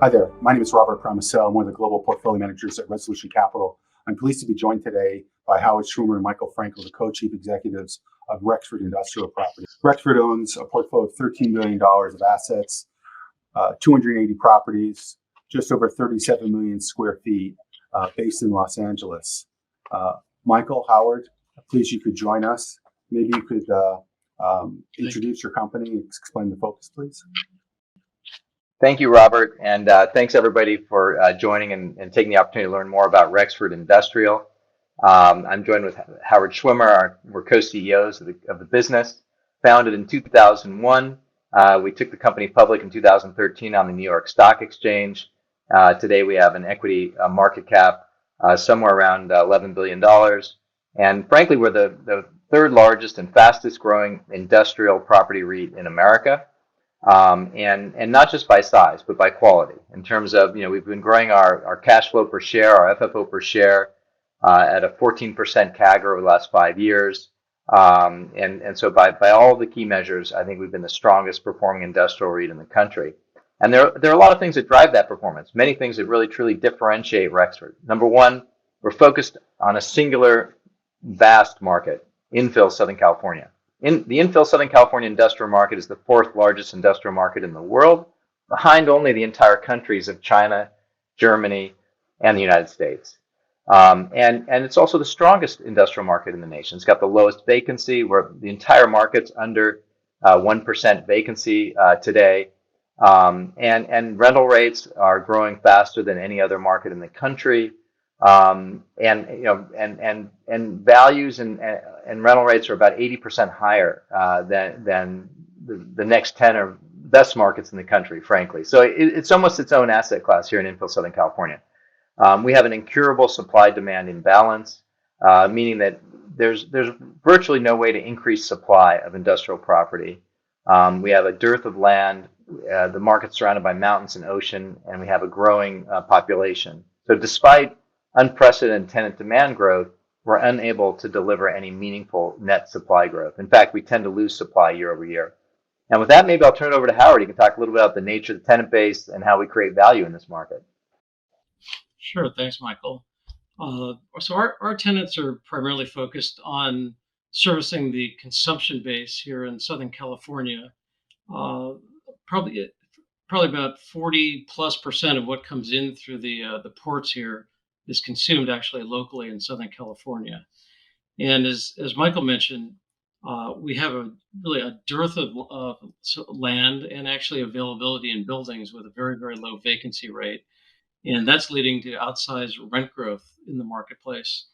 Hi there. My name is Robert Promisel. I'm one of the global portfolio managers at Resolution Capital. I'm pleased to be joined today by Howard Schwimmer and Michael Frankel, the co-chief executives of Rexford Industrial Properties. Rexford owns a portfolio of $13 billion of assets, 280 properties, just over 37 million square feet, based in Los Angeles. Michael, Howard, please, you could join us. Maybe you could introduce your company and explain the focus, please. Thank you, Robert, and thanks everybody for joining and taking the opportunity to learn more about Rexford Industrial. I'm joined with Howard Schwimmer. We're co-CEOs of the business. Founded in 2001, we took the company public in 2013 on the New York Stock Exchange. Today we have an equity market cap somewhere around $11 billion. And frankly, we're the third largest and fastest growing industrial property REIT in America. And not just by size, but by quality. In terms of, we've been growing our cash flow per share, our FFO per share, at a 14% CAGR over the last 5 years. And so by all the key measures, I think we've been the strongest performing industrial REIT in the country. And there are a lot of things that drive that performance, many things that really truly differentiate Rexford. Number one, we're focused on a singular vast market, infill Southern California. The infill Southern California industrial market is the fourth largest industrial market in the world, behind only the entire countries of China, Germany, and the United States. And it's also the strongest industrial market in the nation. It's got the lowest vacancy, where the entire market's under 1% vacancy today. And rental rates are growing faster than any other market in the country. And values and rental rates are about 80% higher than the next 10 or best markets in the country, frankly. So it's almost its own asset class here in infill Southern California. We have an incurable supply-demand imbalance, meaning that there's virtually no way to increase supply of industrial property. We have a dearth of land. The market's surrounded by mountains and ocean, and we have a growing population. So despite unprecedented tenant demand growth, we're unable to deliver any meaningful net supply growth. In fact, we tend to lose supply year over year. And with that, maybe I'll turn it over to Howard. He can talk a little bit about the nature of the tenant base and how we create value in this market. Sure. Thanks, Michael. So our tenants are primarily focused on servicing the consumption base here in Southern California. Probably about 40+% of what comes in through the ports here is consumed actually locally in Southern California. And as Michael mentioned, we have really a dearth of land and actually availability in buildings with a very, very low vacancy rate. And that's leading to outsized rent growth in the marketplace.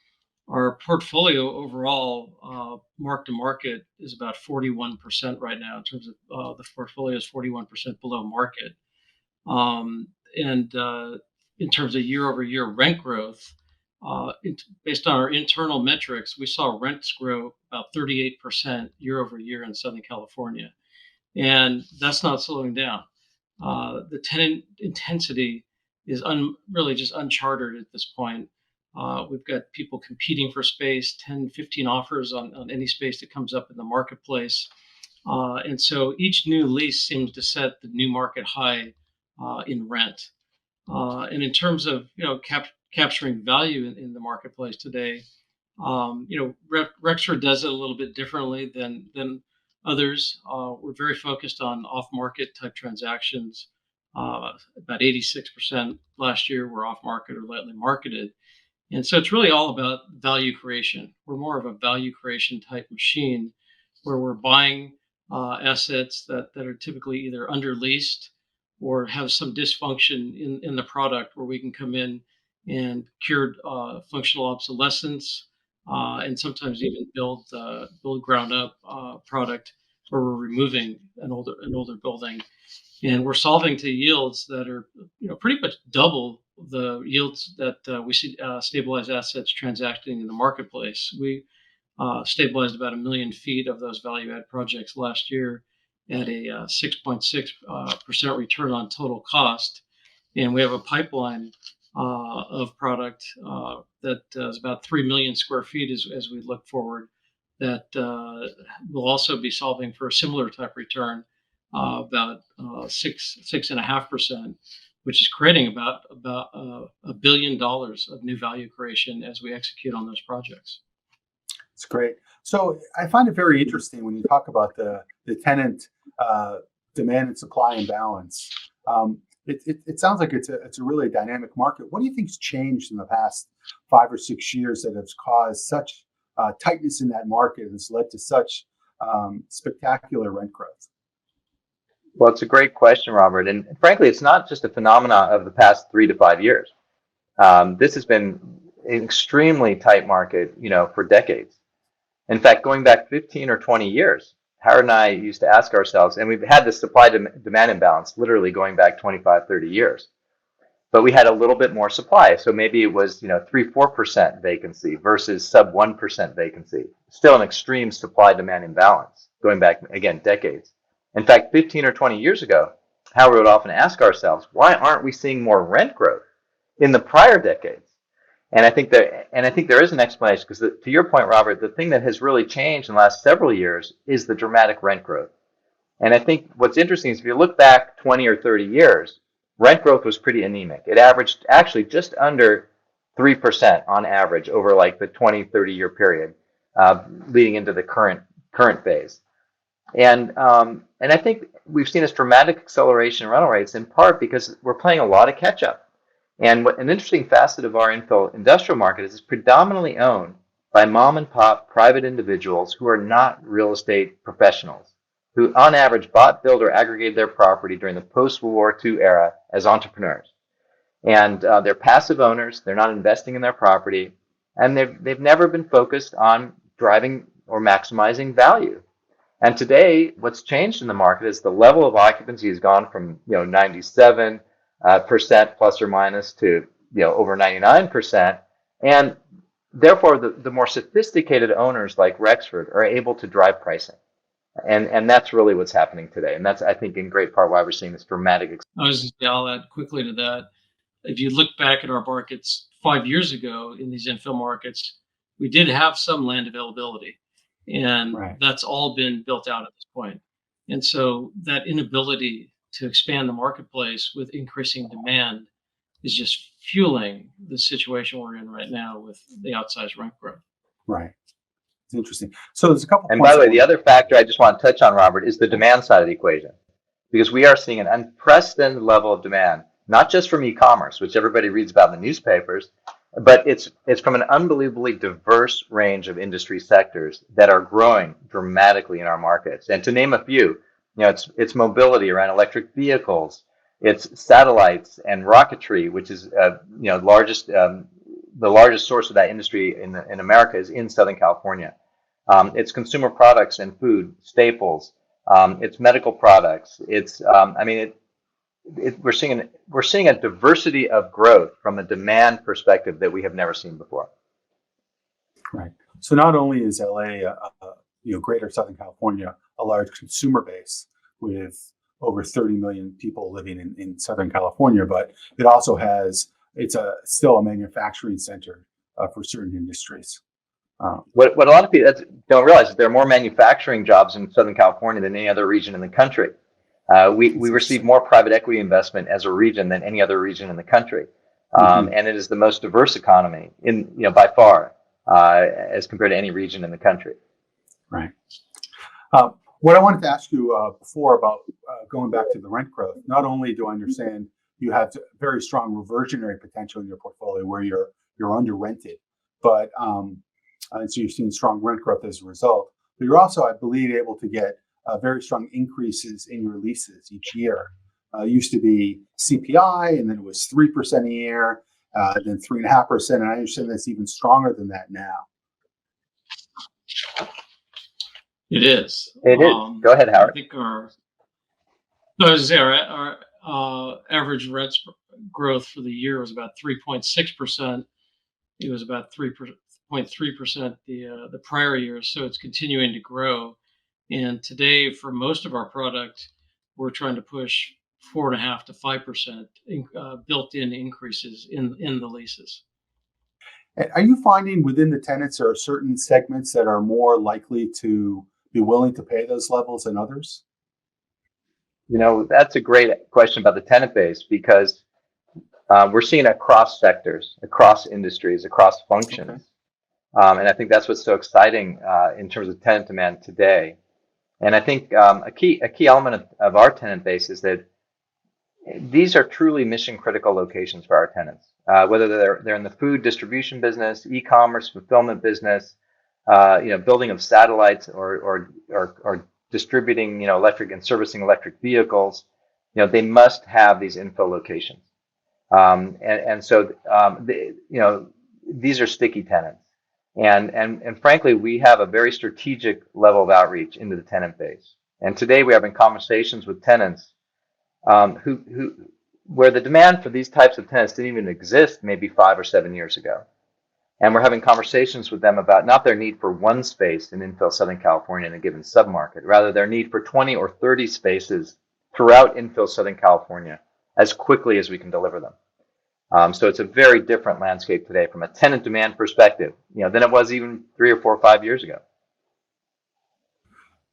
Our portfolio overall, mark to market, is about 41% right now in terms of the portfolio is 41% below market. In terms of year over year rent growth, based on our internal metrics, we saw rents grow about 38% year over year in Southern California. And that's not slowing down. The tenant intensity is really just uncharted at this point. We've got people competing for space, 10, 15 offers on any space that comes up in the marketplace. And so each new lease seems to set the new market high in rent. And in terms of capturing value in the marketplace today, Rexford does it a little bit differently than others. We're very focused on off-market type transactions. About 86% last year were off-market or lightly marketed. And so it's really all about value creation. We're more of a value creation type machine where we're buying assets that are typically either under leased or have some dysfunction in the product, where we can come in and cure functional obsolescence, and sometimes even build ground up product where we're removing an older building. And we're solving to yields that are pretty much double the yields that we see stabilized assets transacting in the marketplace. We stabilized about 1 million feet of those value add projects last year at a 6.6% return on total cost. And we have a pipeline of product that is about 3 million square feet as we look forward, that will also be solving for a similar type return, about 6.5%, which is creating about $1 billion of new value creation as we execute on those projects. It's great. So I find it very interesting when you talk about the tenant demand and supply imbalance. It sounds like it's a really dynamic market. What do you think's changed in the past 5 or 6 years that has caused such tightness in that market and has led to such spectacular rent growth? Well, it's a great question, Robert. And frankly, it's not just a phenomena of the past 3 to 5 years. This has been an extremely tight market, for decades. In fact, going back 15 or 20 years, Howard and I used to ask ourselves, and we've had this supply demand imbalance literally going back 25, 30 years, but we had a little bit more supply. So maybe it was, 3-4% vacancy versus sub 1% vacancy. Still an extreme supply demand imbalance going back, again, decades. In fact, 15 or 20 years ago, Howard would often ask ourselves, why aren't we seeing more rent growth in the prior decades? And I think there is an explanation, because to your point, Robert, the thing that has really changed in the last several years is the dramatic rent growth. And I think what's interesting is if you look back 20 or 30 years, rent growth was pretty anemic. It averaged actually just under 3% on average over like the 20, 30-year period leading into the current phase. And I think we've seen this dramatic acceleration in rental rates in part because we're playing a lot of catch up. And an interesting facet of our infill industrial market is it's predominantly owned by mom and pop private individuals who are not real estate professionals, who on average bought, built, or aggregated their property during the post-World War II era as entrepreneurs. And they're passive owners, they're not investing in their property, and they've never been focused on driving or maximizing value. And today, what's changed in the market is the level of occupancy has gone from 97% plus or minus to over 99%, and therefore the more sophisticated owners like Rexford are able to drive pricing, and that's really what's happening today, and that's, I think, in great part why we're seeing this dramatic. I'll add quickly to that. If you look back at our markets 5 years ago in these infill markets, we did have some land availability, and that's all been built out at this point. And so that inability to expand the marketplace with increasing demand is just fueling the situation we're in right now with the outsized rent growth. Right. It's interesting. So there's a couple. And by the way, the other factor I just want to touch on, Robert, is the demand side of the equation, because we are seeing an unprecedented level of demand, not just from e-commerce, which everybody reads about in the newspapers, but it's from an unbelievably diverse range of industry sectors that are growing dramatically in our markets. And to name a few, it's mobility around electric vehicles, it's satellites and rocketry, which is the largest source of that industry in America is in Southern California. It's consumer products and food staples. It's medical products. It's we're seeing a diversity of growth from a demand perspective that we have never seen before. Right. So not only is LA, Greater Southern California, a large consumer base with over 30 million people living in Southern California, but it also it's still a manufacturing center for certain industries. What a lot of people don't realize is there are more manufacturing jobs in Southern California than any other region in the country. We receive more private equity investment as a region than any other region in the country, and it is the most diverse economy by far as compared to any region in the country. Right. What I wanted to ask you before about going back to the rent growth, not only do I understand you have very strong reversionary potential in your portfolio where you're under rented, but and so you've seen strong rent growth as a result, but you're also, I believe, able to get very strong increases in your leases each year. It used to be CPI, and then it was 3% a year, then 3.5%, and I understand that's even stronger than that now. It is. It is. Go ahead, Howard. I think our average rent growth for the year was about 3.6%. It was about 3.3% the prior year, so it's continuing to grow. And today, for most of our product, we're trying to push 4.5% to 5% built-in increases in the leases. And are you finding within the tenants there are certain segments that are more likely to be willing to pay those levels than others? That's a great question about the tenant base, because we're seeing it across sectors, across industries, across functions. And I think that's what's so exciting in terms of tenant demand today. And I think a key element of our tenant base is that these are truly mission critical locations for our tenants. Whether they're in the food distribution business, e-commerce, fulfillment business, building of satellites, or distributing, electric and servicing electric vehicles, they must have these infill locations. These are sticky tenants. And frankly, we have a very strategic level of outreach into the tenant base. And today we're having conversations with tenants where the demand for these types of tenants didn't even exist maybe 5 or 7 years ago. And we're having conversations with them about not their need for one space in infill Southern California in a given submarket, rather their need for 20 or 30 spaces throughout infill Southern California as quickly as we can deliver them. So it's a very different landscape today from a tenant demand perspective, than it was even 3 or 4 or 5 years ago.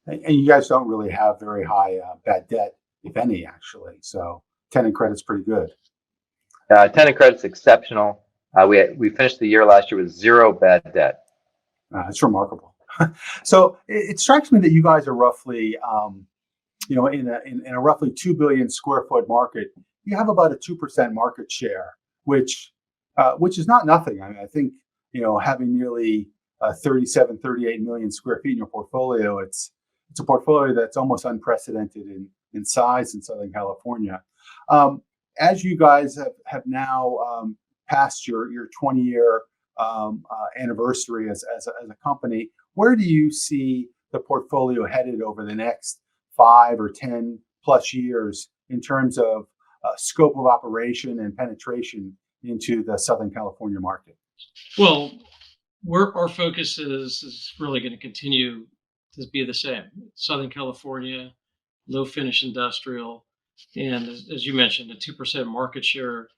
And you guys don't really have very high bad debt, if any, actually. So tenant credit's pretty good. Tenant credit's exceptional. We finished the year last year with 0 bad debt. It's remarkable. So it strikes me that you guys are roughly, in a roughly 2 billion square foot market, you have about a 2% market share, which is not nothing. I think, having nearly 38 million square feet in your portfolio, it's a portfolio that's almost unprecedented in size in Southern California. As you guys have now passed your 20-year anniversary as a company, where do you see the portfolio headed over the next 5 or 10 plus years in terms of scope of operation and penetration into the Southern California market? Well, our focus is really going to continue to be the same. Southern California, low finish industrial, and as you mentioned, a 2% market share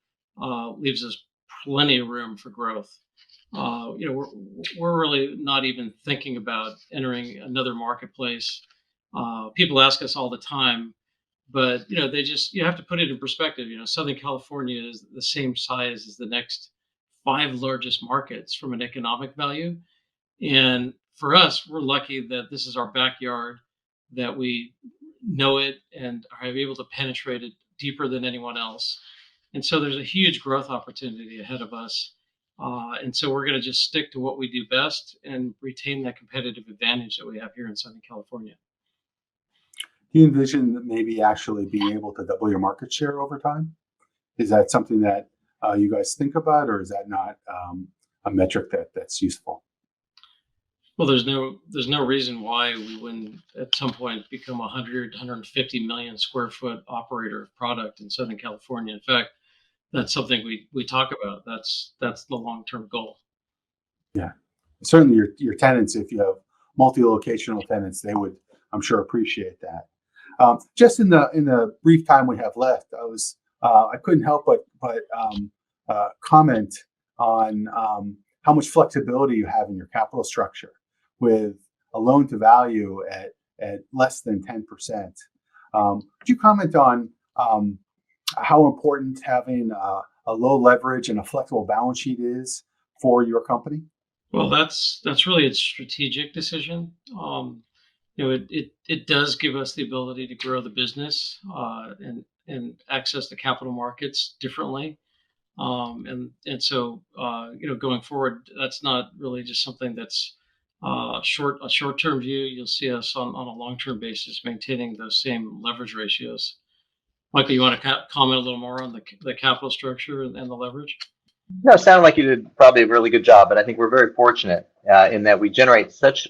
leaves us plenty of room for growth. We're really not even thinking about entering another marketplace. People ask us all the time, but you have to put it in perspective. Southern California is the same size as the next 5 largest markets from an economic value. And for us, we're lucky that this is our backyard, that we know it and are able to penetrate it deeper than anyone else. And so there's a huge growth opportunity ahead of us. And so we're going to just stick to what we do best and retain that competitive advantage that we have here in Southern California. Do you envision maybe actually being able to double your market share over time? Is that something that you guys think about, or is that not a metric that's useful? Well, there's no reason why we wouldn't at some point become 150 million square foot operator of product in Southern California. In fact, that's something we talk about. That's the long-term goal. Yeah, certainly your tenants, if you have multi-locational tenants, they would, I'm sure, appreciate that. Just in the brief time we have left, I couldn't help but comment on how much flexibility you have in your capital structure, with a loan to value at less than 10%. Could you comment on how important having a low leverage and a flexible balance sheet is for your company? Well, that's really a strategic decision. It does give us the ability to grow the business and access the capital markets differently. So going forward, that's not really just something that's a short-term view. You'll see us on a long-term basis maintaining those same leverage ratios. Michael, you want to comment a little more on the capital structure and the leverage? No, it sounded like you did probably a really good job, but I think we're very fortunate in that we generate such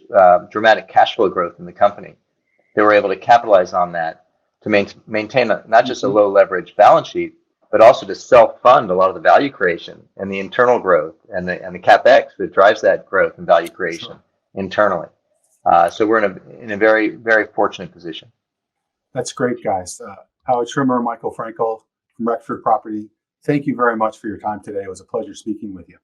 dramatic cash flow growth in the company that we're able to capitalize on that to maintain not just a low leverage balance sheet, but also to self-fund a lot of the value creation and the internal growth and the CapEx that drives that growth and value creation internally. So we're in a very, very fortunate position. That's great, guys. Howard Schwimmer, Michael Frankel from Rexford Property, thank you very much for your time today. It was a pleasure speaking with you.